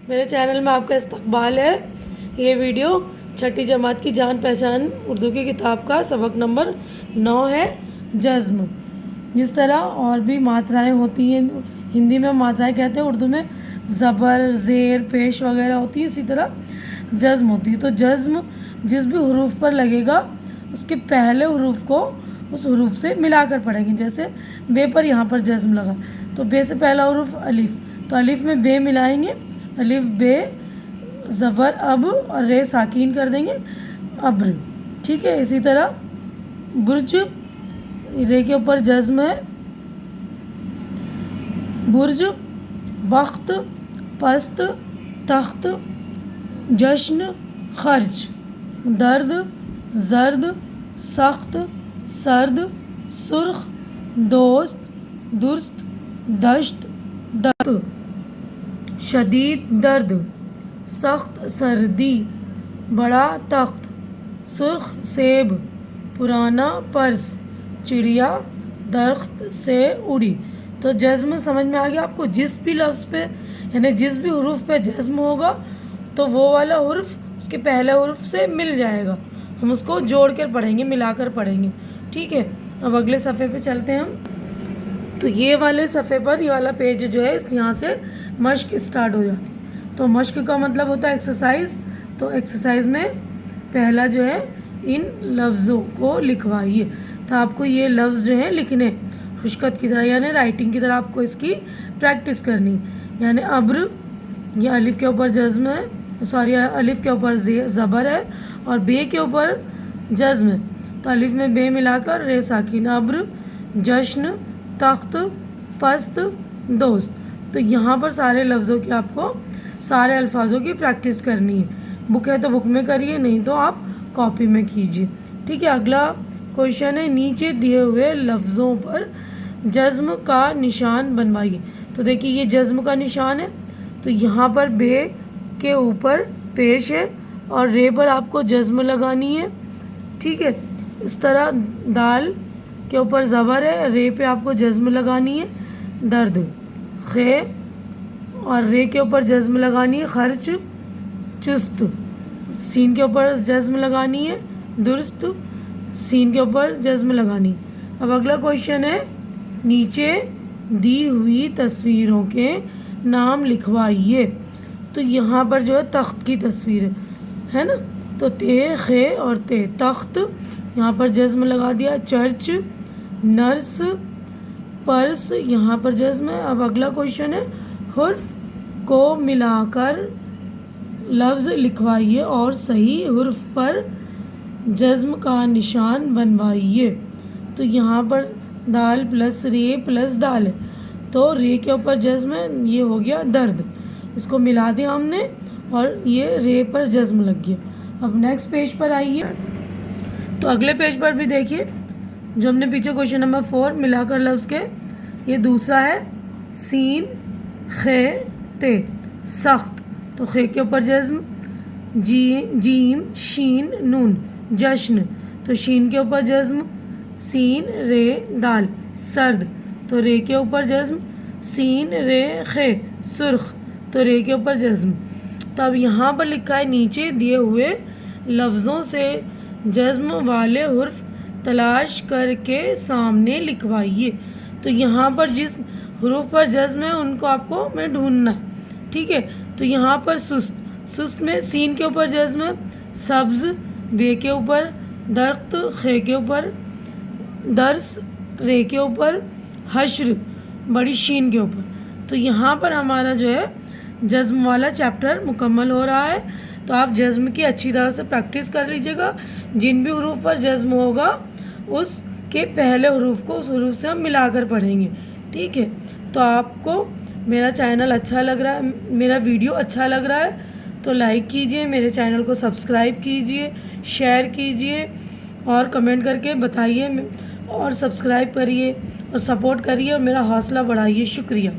میرے چینل میں آپ کا استقبال ہے۔ یہ ویڈیو چھٹی جماعت کی جان پہچان اردو کی کتاب کا سبق نمبر 9 ہے، جزم۔ جس طرح اور بھی ماترائیں ہوتی ہیں، ہندی میں ماترائیں کہتے ہیں، اردو میں زبر، زیر، پیش وغیرہ ہوتی ہے، اسی طرح جزم ہوتی ہے۔ تو جزم جس بھی حروف پر لگے گا اس کے پہلے حروف کو اس حروف سے ملا کر پڑھیں گے۔ جیسے بے پر یہاں پر جزم لگا تو بے سے پہلا حروف الف، تو الف میں بے ملائیں گے، الف بے، زبر اب اور رے ساکین کر دیں گے، ابر۔ ٹھیک ہے، اسی طرح برج، رے کے اوپر جزم ہے، برج، بخت، پست، تخت، جشن، خرچ، درد، زرد، سخت، سرد، سرخ، دوست، درست، دشت، دست، شدید درد، سخت سردی، بڑا تخت، سرخ سیب، پرانا پرس، چڑیا درخت سے اڑی۔ تو جزم سمجھ میں آ گیا آپ کو؟ جس بھی لفظ پہ یعنی جس بھی حروف پہ جزم ہوگا تو وہ والا حرف اس کے پہلے حرف سے مل جائے گا، ہم اس کو جوڑ کر پڑھیں گے، ملا کر پڑھیں گے۔ ٹھیک ہے، اب اگلے صفحے پہ چلتے ہیں ہم۔ تو یہ والے صفحے پر یہ والا پیج جو ہے یہاں سے مشق اسٹارٹ ہو جاتی ہے۔ تو مشق کا مطلب ہوتا ہے ایکسرسائز۔ تو ایکسرسائز میں پہلا جو ہے ان لفظوں کو لکھوائیے۔ تو آپ کو یہ لفظ جو ہیں لکھنے خشخط کی طرح، یعنی رائٹنگ کی طرح آپ کو اس کی پریکٹس کرنی۔ یعنی ابر، یہ الف کے اوپر جزم ہے، سوری الف کے اوپر زبر ہے اور بے کے اوپر جزم ہے، تو الف میں بے ملا کر رے ساکین، ابر، جشن، تخت، پست، دوست۔ تو یہاں پر سارے لفظوں کی آپ کو سارے الفاظوں کی پریکٹس کرنی ہے۔ بک ہے تو بک میں کریے، نہیں تو آپ کاپی میں کیجیے۔ ٹھیک ہے، اگلا کویشچن ہے، نیچے دیے ہوئے لفظوں پر جزم کا نشان بنوائیے۔ تو دیکھیے یہ جزم کا نشان ہے، تو یہاں پر بے کے اوپر پیش ہے اور رے پر آپ کو جزم لگانی ہے۔ ٹھیک ہے، اس طرح دال کے اوپر زبر ہے، رے پہ آپ کو جزم لگانی ہے، درد، خے اور رے کے اوپر جزم لگانی ہے، خرچ، چست، سین کے اوپر جزم لگانی ہے، درست، سین کے اوپر جزم لگانی۔ اب اگلا کویشچن ہے، نیچے دی ہوئی تصویروں کے نام لکھوائیے۔ تو یہاں پر جو ہے تخت کی تصویر ہے نا، تو تے، خے اور تے، تخت، یہاں پر جزم لگا دیا، چرچ، نرس، پرس، یہاں پر جزم ہے۔ اب اگلا کویشچن ہے، حرف کو ملا کر لفظ لکھوائیے اور صحیح حرف پر جزم کا نشان بنوائیے۔ تو یہاں پر دال پلس رے پلس دال ہے، تو رے کے اوپر جزم ہے، یہ ہو گیا درد، اس کو ملا دیا ہم نے اور یہ رے پر جزم لگ گیا۔ اب نیکسٹ پیج پر آئیے، تو اگلے پیج پر بھی دیکھیے جو ہم نے پیچھے کویشچن نمبر 4 ملا کر لفظ کے، یہ دوسرا ہے، سین، خے، تے، سخت، تو خے کے اوپر جزم، جیم، شین، نون، جشن، تو شین کے اوپر جزم، سین، رے، دال، سرد، تو رے کے اوپر جزم، سین، رے، خے، سرخ، تو رے کے اوپر جزم۔ تو اب یہاں پر لکھا ہے، نیچے دیے ہوئے لفظوں سے جزم والے حرف تلاش کر کے سامنے لکھوائیے۔ تو یہاں پر جس حروف پر جزم ہے ان کو آپ کو میں ڈھونڈنا ہے۔ ٹھیک ہے، تو یہاں پر سست، سست میں سین کے اوپر جزم ہے، سبز، بے کے اوپر، درخت، خے کے اوپر، درس، رے کے اوپر، حشر، بڑی شین کے اوپر۔ تو یہاں پر ہمارا جو ہے جزم والا چیپٹر مکمل ہو رہا ہے۔ تو آپ جزم کی اچھی طرح سے پریکٹس کر لیجیے گا، جن بھی حروف پر جزم ہوگا اس کے پہلے حروف کو اس حروف سے ہم ملا کر پڑھیں گے۔ ٹھیک ہے، تو آپ کو میرا چینل اچھا لگ رہا ہے، میرا ویڈیو اچھا لگ رہا ہے تو لائک کیجئے، میرے چینل کو سبسکرائب کیجئے، شیئر کیجئے اور کمنٹ کر کے بتائیے، اور سبسکرائب کریے اور سپورٹ کریے اور میرا حوصلہ بڑھائیے۔ شکریہ۔